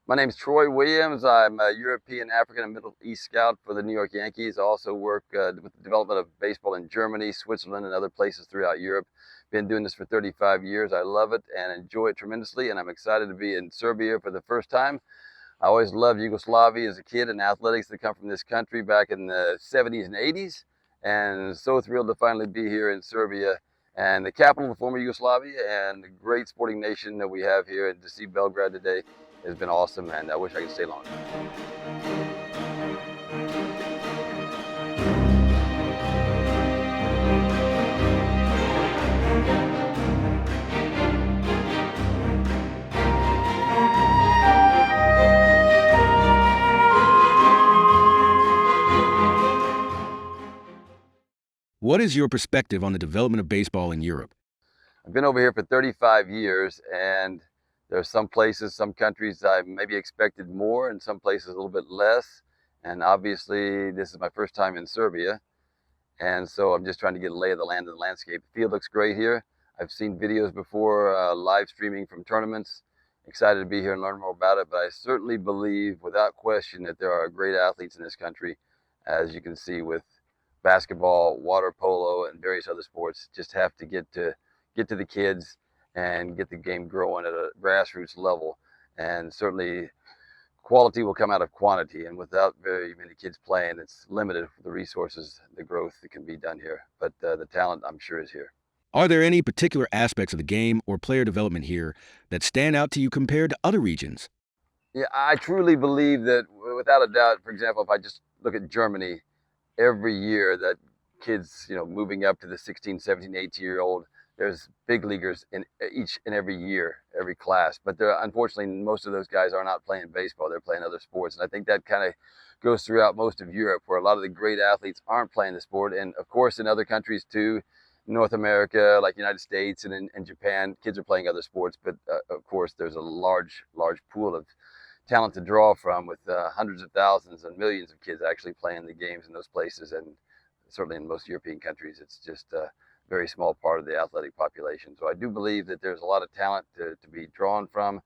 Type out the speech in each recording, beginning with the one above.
My name's Troy Williams. I'm a European, African, and Middle East scout for the New York Yankees. I also work with the development of baseball in Germany, Switzerland, and other places throughout Europe. Been doing this for 35 years. I love it and enjoy it tremendously, and I'm excited to be in Serbia for the first time. I always loved Yugoslavia as a kid and athletics that come from this country back in the 70s and 80s, and so thrilled to finally be here in Serbia and the capital of the former Yugoslavia and the great sporting nation that we have here, and to see Belgrade today has been awesome, and I wish I could stay longer. What is your perspective on the development of baseball in Europe? I've been over here for 35 years, and there are some places, some countries I maybe expected more, and some places a little bit less. And obviously, this is my first time in Serbia, and so I'm just trying to get a lay of the land and the landscape. The field looks great here. I've seen videos before, live streaming from tournaments. Excited to be here and learn more about it, but I certainly believe, without question, that there are great athletes in this country, as you can see with basketball, water polo, and various other sports. Just have to get to the kids and get the game growing at a grassroots level. And certainly quality will come out of quantity. And without very many kids playing, it's limited for the resources, the growth that can be done here. But the talent, I'm sure, is here. Are there any particular aspects of the game or player development here that stand out to you compared to other regions? Yeah, I truly believe that, without a doubt, for example, if I just look at Germany, every year that kids, moving up to the 16, 17, 18-year-old, there's big leaguers in each and every year, every class. But unfortunately, most of those guys are not playing baseball. They're playing other sports. And I think that kind of goes throughout most of Europe, where a lot of the great athletes aren't playing the sport. And of course, in other countries too, North America, like United States and Japan, kids are playing other sports. But of course, there's a large pool of talent to draw from, with hundreds of thousands and millions of kids actually playing the games in those places. And certainly in most European countries, it's just a very small part of the athletic population. So I do believe that there's a lot of talent to be drawn from.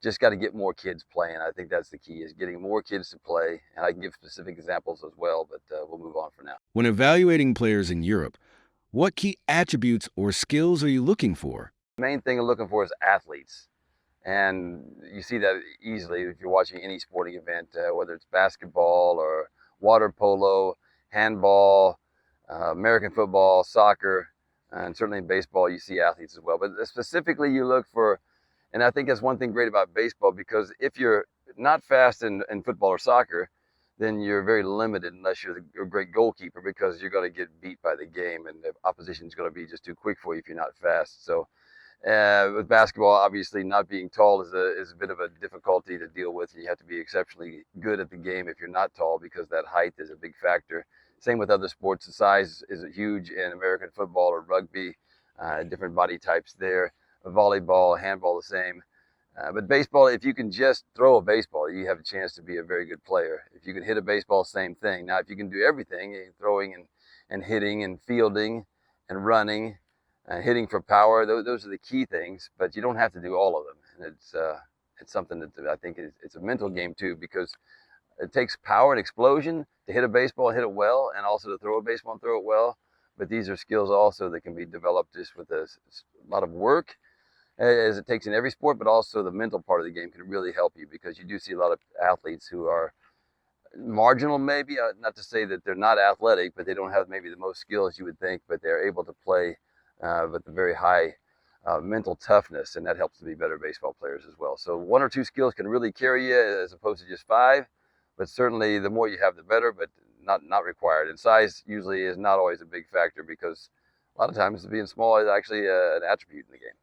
Just got to get more kids playing. I think that's the key, is getting more kids to play. And I can give specific examples as well, but we'll move on for now. When evaluating players in Europe, what key attributes or skills are you looking for? The main thing I'm looking for is athletes. And you see that easily if you're watching any sporting event, whether it's basketball or water polo, handball, American football, soccer, and certainly in baseball, you see athletes as well. But specifically, you look for, and I think that's one thing great about baseball, because if you're not fast in football or soccer, then you're very limited unless you're a great goalkeeper, because you're going to get beat by the game, and the opposition is going to be just too quick for you if you're not fast. So with basketball, obviously, not being tall is a bit of a difficulty to deal with. You have to be exceptionally good at the game if you're not tall, because that height is a big factor. Same with other sports. The size is huge in American football or rugby, different body types there. Volleyball, handball, the same. But baseball, if you can just throw a baseball, you have a chance to be a very good player. If you can hit a baseball, same thing. Now, if you can do everything, throwing and hitting and fielding and running, hitting for power, those are the key things, but you don't have to do all of them. And it's something that I think it's a mental game too, because it takes power and explosion to hit a baseball and hit it well, and also to throw a baseball and throw it well. But these are skills also that can be developed just with a lot of work, as it takes in every sport, but also the mental part of the game can really help you, because you do see a lot of athletes who are marginal, maybe, not to say that they're not athletic, but they don't have maybe the most skills you would think, but they're able to play with a very high mental toughness, and that helps to be better baseball players as well. So one or two skills can really carry you, as opposed to just five. But certainly the more you have, the better, but not required. And size usually is not always a big factor, because a lot of times being small is actually an attribute in the game.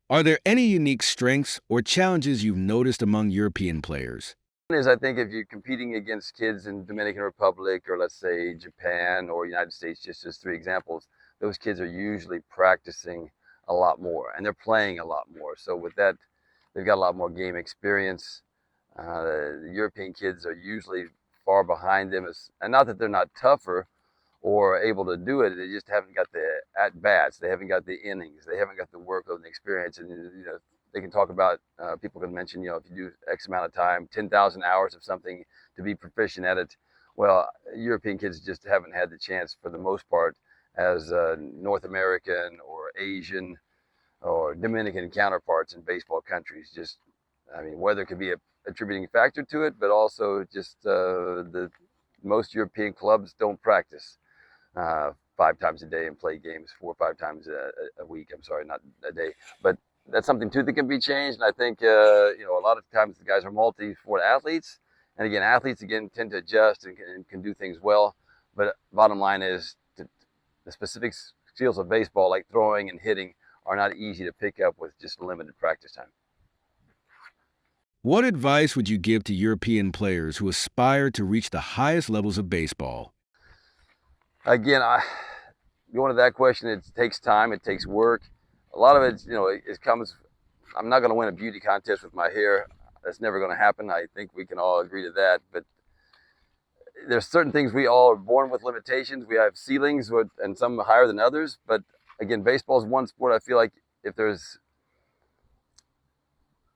Are there any unique strengths or challenges you've noticed among European players? One is, I think, if you're competing against kids in Dominican Republic, or let's say Japan or United States, just as three examples, those kids are usually practicing a lot more, and they're playing a lot more. So with that, they've got a lot more game experience. The European kids are usually far behind them, and not that they're not tougher or able to do it, they just haven't got the at-bats, they haven't got the innings, they haven't got the workload and experience. And they can talk about, people can mention, if you do X amount of time, 10,000 hours of something to be proficient at it. Well, European kids just haven't had the chance for the most part as North American or Asian or Dominican counterparts in baseball countries. Just, I mean, weather could be a attributing factor to it, but also just the most European clubs don't practice 5 times a day and play games 4 or 5 times a week. I'm sorry, not a day, but that's something too that can be changed. And I think a lot of times the guys are multi-sport athletes, and again, athletes tend to adjust and can do things well. But bottom line is the specific skills of baseball, like throwing and hitting, are not easy to pick up with just limited practice time. What advice would you give to European players who aspire to reach the highest levels of baseball? Again, going to that question, it takes time, it takes work. A lot of it, it comes. I'm not going to win a beauty contest with my hair. That's never going to happen. I think we can all agree to that. But there's certain things, we all are born with limitations. We have ceilings, and some higher than others. But again, baseball is one sport. I feel like if there's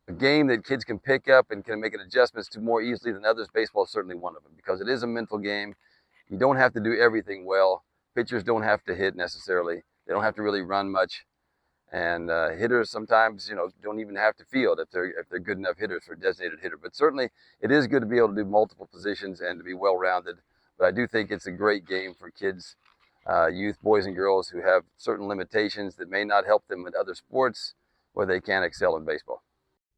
a game that kids can pick up and can make adjustments to more easily than others, baseball is certainly one of them, because it is a mental game. You don't have to do everything well. Pitchers don't have to hit necessarily. They don't have to really run much. And hitters sometimes, don't even have to field if they're good enough hitters for a designated hitter. But certainly, it is good to be able to do multiple positions and to be well-rounded. But I do think it's a great game for kids, youth, boys and girls who have certain limitations that may not help them in other sports where they can excel in baseball.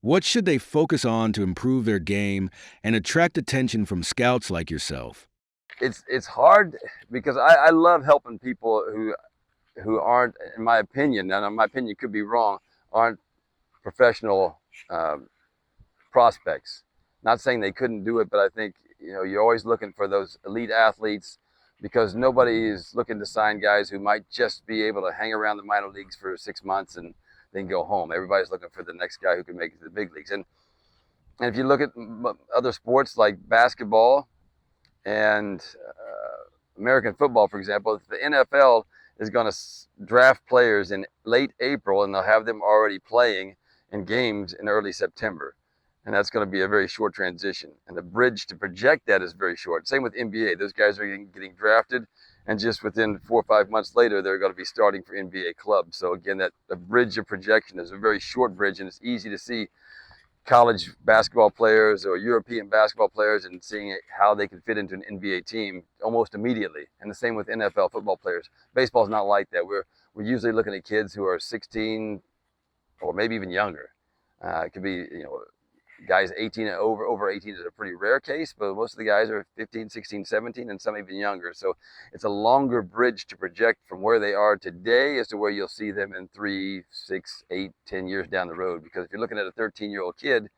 What should they focus on to improve their game and attract attention from scouts like yourself? It's hard because I love helping people who aren't, in my opinion, and my opinion could be wrong, aren't professional prospects. Not saying they couldn't do it, but I think you're always looking for those elite athletes, because nobody is looking to sign guys who might just be able to hang around the minor leagues for 6 months and then go home. Everybody's looking for the next guy who can make it to the big leagues. And if you look at other sports like basketball and American football, for example, the NFL is going to draft players in late April, and they'll have them already playing in games in early September. And that's going to be a very short transition. And the bridge to project that is very short. Same with NBA. Those guys are getting drafted, and just within 4 or 5 months later, they're going to be starting for NBA clubs. So again, that the bridge of projection is a very short bridge, and it's easy to see college basketball players or European basketball players and seeing how they can fit into an NBA team almost immediately. And the same with NFL football players. Baseball's not like that. We're usually looking at kids who are 16 or maybe even younger. It could be, guys 18 and over 18 is a pretty rare case, but most of the guys are 15, 16, 17, and some even younger. So it's a longer bridge to project from where they are today as to where you'll see them in 3, 6, 8, 10 years down the road. Because if you're looking at a 13-year-old kid,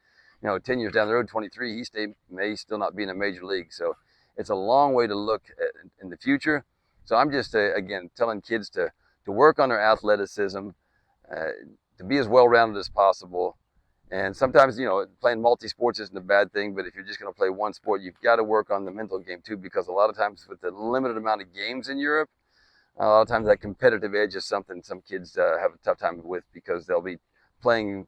10 years down the road, 23, may still not be in a major league. So it's a long way to look at in the future. So I'm just, again, telling kids to work on their athleticism, to be as well-rounded as possible. And sometimes, playing multi-sports isn't a bad thing, but if you're just going to play one sport, you've got to work on the mental game too, because a lot of times with the limited amount of games in Europe, a lot of times that competitive edge is something some kids have a tough time with, because they'll be playing,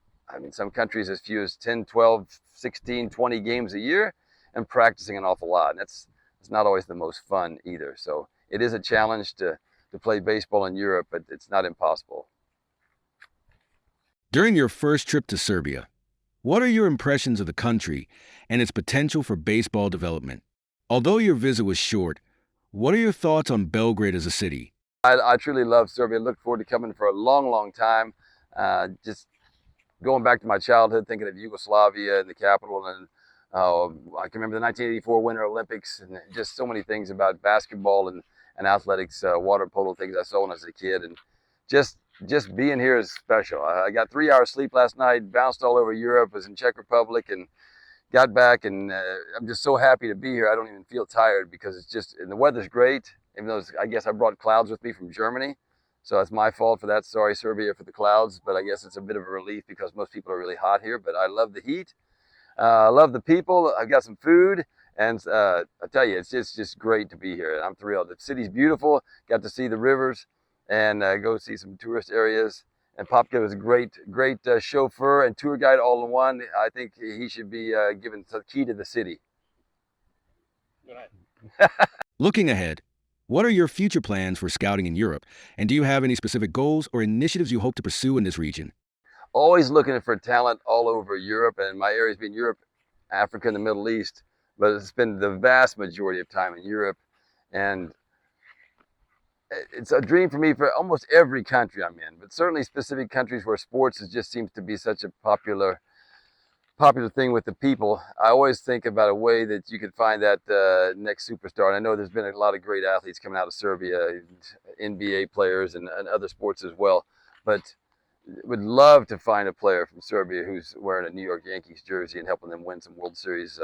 some countries as few as 10, 12, 16, 20 games a year and practicing an awful lot. And it's not always the most fun either. So it is a challenge to play baseball in Europe, but it's not impossible. During your first trip to Serbia, what are your impressions of the country and its potential for baseball development? Although your visit was short, what are your thoughts on Belgrade as a city? I truly love Serbia. Look forward to coming for a long, long time. Just going back to my childhood, thinking of Yugoslavia and the capital, and I can remember the 1984 Winter Olympics, and just so many things about basketball and athletics, water polo, things I saw when I was a kid, and just being here is special. I got 3 hours sleep last night, bounced all over Europe, was in Czech Republic, and got back, and I'm just so happy to be here. I don't even feel tired, because it's just, and the weather's great, even though I guess I brought clouds with me from Germany. So that's my fault for that. Sorry, Serbia, for the clouds, but I guess it's a bit of a relief because most people are really hot here, but I love the heat. I love the people. I've got some food, and I tell you, it's just great to be here. I'm thrilled. The city's beautiful. Got to see the rivers and go see some tourist areas. And Popka was a great chauffeur and tour guide all in one. I think he should be given the key to the city. Looking ahead, what are your future plans for scouting in Europe? And do you have any specific goals or initiatives you hope to pursue in this region? Always looking for talent all over Europe, and my area's been Europe, Africa, and the Middle East, but it's been the vast majority of time in Europe. And it's a dream for me for almost every country I'm in, but certainly specific countries where sports just seems to be such a popular thing with the people. I always think about a way that you could find that next superstar. And I know there's been a lot of great athletes coming out of Serbia, NBA players and other sports as well. But would love to find a player from Serbia who's wearing a New York Yankees jersey and helping them win some World Series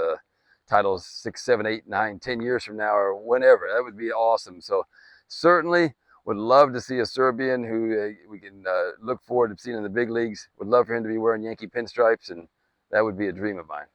titles 6, 7, 8, 9, 10 years from now or whenever. That would be awesome. So certainly would love to see a Serbian who we can look forward to seeing in the big leagues. Would love for him to be wearing Yankee pinstripes, and that would be a dream of mine.